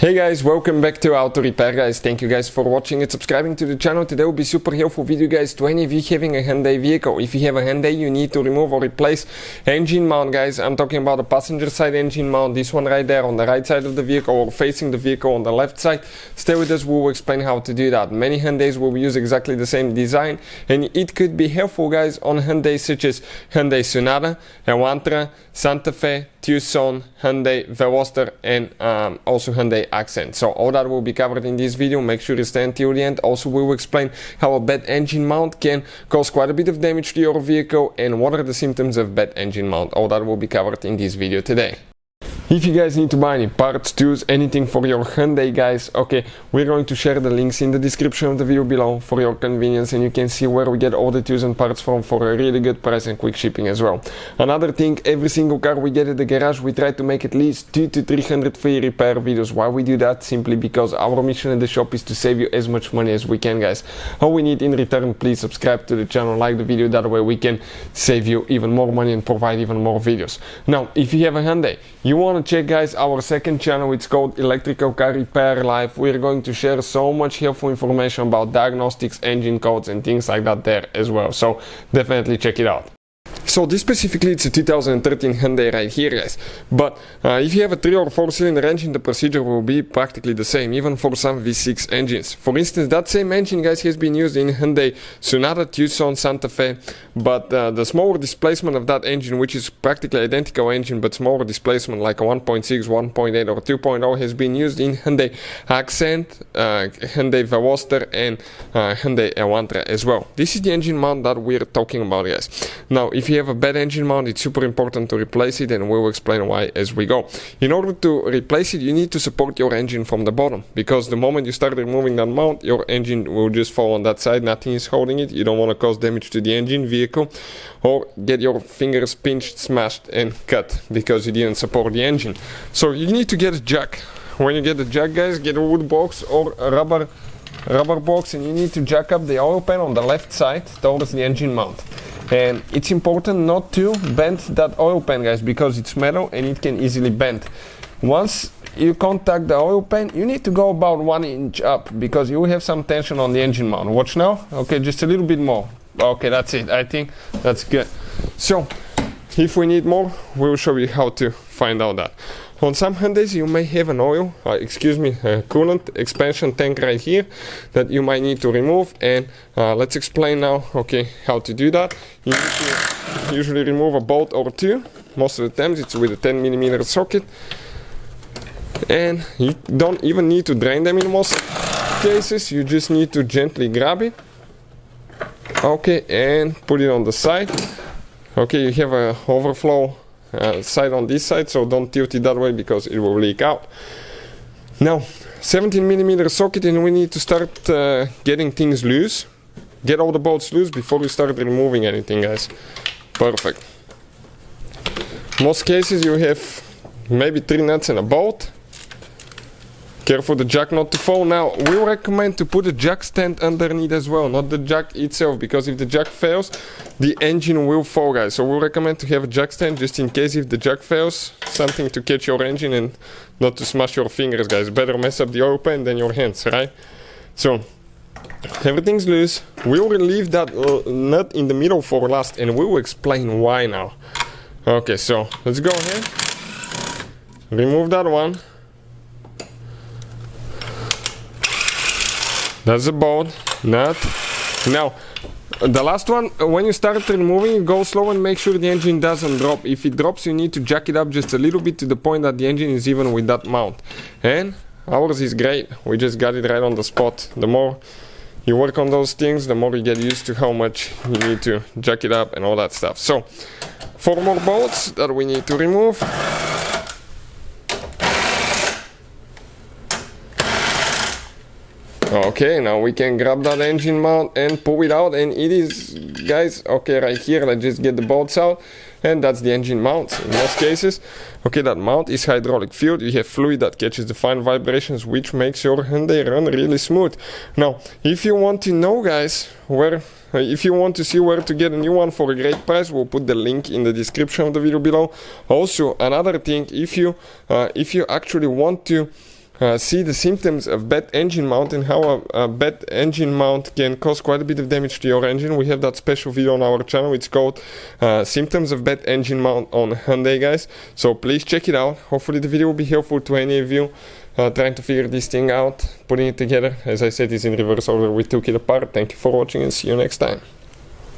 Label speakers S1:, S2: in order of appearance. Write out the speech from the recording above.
S1: Hey guys, welcome back to Auto Repair guys. Thank you guys for watching and subscribing to the channel. Today will be super helpful video guys to any of you having a Hyundai vehicle. If you have a Hyundai, you need to remove or replace engine mount guys. I'm talking about the passenger side engine mount, this one right there on the right side of the vehicle or facing the vehicle on the left side. Stay with us, we will explain how to do that. Many Hyundais will use exactly the same design and it could be helpful guys on Hyundai such as Hyundai Sonata, Elantra, Santa Fe, Tucson, Hyundai Veloster and also Hyundai Accent. So all that will be covered in this video. Make sure you stay until the end. Also we will explain how a bad engine mount can cause quite a bit of damage to your vehicle and what are the symptoms of bad engine mount. All that will be covered in this video today. If you guys need to buy any parts, tools, anything for your Hyundai guys, okay, we're going to share the links in the description of the video below for your convenience and you can see where we get all the tools and parts from for a really good price and quick shipping as well. Another thing, every single car we get at the garage, we try to make at least 200 to 300 free repair videos. Why we do that? Simply because our mission at the shop is to save you as much money as we can guys. All we need in return, please subscribe to the channel, like the video, that way we can save you even more money and provide even more videos. Now, if you have a Hyundai, you want to check guys our second channel, it's called Electrical Car Repair Live. We're going to share so much helpful information about diagnostics, engine codes and things like that there as well, so definitely check it out. So this specifically it's a 2013 Hyundai right here guys, but if you have a 3 or 4 cylinder engine the procedure will be practically the same, even for some V6 engines. For instance, that same engine guys has been used in Hyundai Sonata, Tucson, Santa Fe, but the smaller displacement of that engine, which is practically identical engine but smaller displacement like a 1.6, 1.8 or 2.0 has been used in Hyundai Accent, Hyundai Veloster and Hyundai Elantra as well. This is the engine mount that we're talking about guys. Now if you have a bad engine mount, it's super important to replace it and we'll explain why as we go. In order to replace it, you need to support your engine from the bottom, because the moment you start removing that mount, your engine will just fall on that side, nothing is holding it. You don't want to cause damage to the engine, vehicle, or get your fingers pinched, smashed and cut because you didn't support the engine. So you need to get a jack. When you get the jack guys, get a wood box or a rubber box and you need to jack up the oil pan on the left side towards the engine mount. And it's important not to bend that oil pan guys, because it's metal and it can easily bend. Once you contact the oil pan, you need to go about 1 inch up because you will have some tension on the engine mount. Watch now. Okay, just a little bit more. Okay, that's it. I think that's good. So if we need more, we'll show you how to find out that. On some Hyundais you may have an oil, a coolant expansion tank right here that you might need to remove, and let's explain now, okay, how to do that. You need to usually remove a bolt or two. Most of the times it's with a 10mm socket, and you don't even need to drain them in most cases. You just need to gently grab it, okay, and put it on the side. Okay, you have a overflow side on this side, so don't tilt it that way because it will leak out. Now 17mm socket, and we need to start getting things loose. Get all the bolts loose before we start removing anything guys. Perfect. Most cases you have maybe 3 nuts and a bolt. Careful the jack not to fall. Now we recommend to put a jack stand underneath as well, not the jack itself, because if the jack fails the engine will fall guys. So we recommend to have a jack stand just in case if the jack fails, something to catch your engine and not to smash your fingers guys. Better mess up the oil pan than your hands, right? So everything's loose. We'll leave that nut in the middle for last and we will explain why now. Okay, so let's go ahead, remove that one. That's the bolt, nut. Now, the last one, when you start removing, go slow and make sure the engine doesn't drop. If it drops, you need to jack it up just a little bit to the point that the engine is even with that mount. And ours is great. We just got it right on the spot. The more you work on those things, the more you get used to how much you need to jack it up and all that stuff. So, 4 more bolts that we need to remove. Okay, now we can grab that engine mount and pull it out, and it is guys, okay, right here, let's just get the bolts out, and that's the engine mount in most cases. Okay, that mount is hydraulic filled. You have fluid that catches the fine vibrations, which makes your Hyundai run really smooth. Now if you want to know guys if you want to see where to get a new one for a great price, we'll put the link in the description of the video below. Also, another thing, if you actually want to see the symptoms of bad engine mount and how a bad engine mount can cause quite a bit of damage to your engine. We have that special video on our channel. It's called symptoms of bad engine mount on Hyundai, guys, so please check it out. Hopefully the video will be helpful to any of you trying to figure this thing out, putting it together. As I said, it's in reverse order. We took it apart. Thank you for watching and see you next time.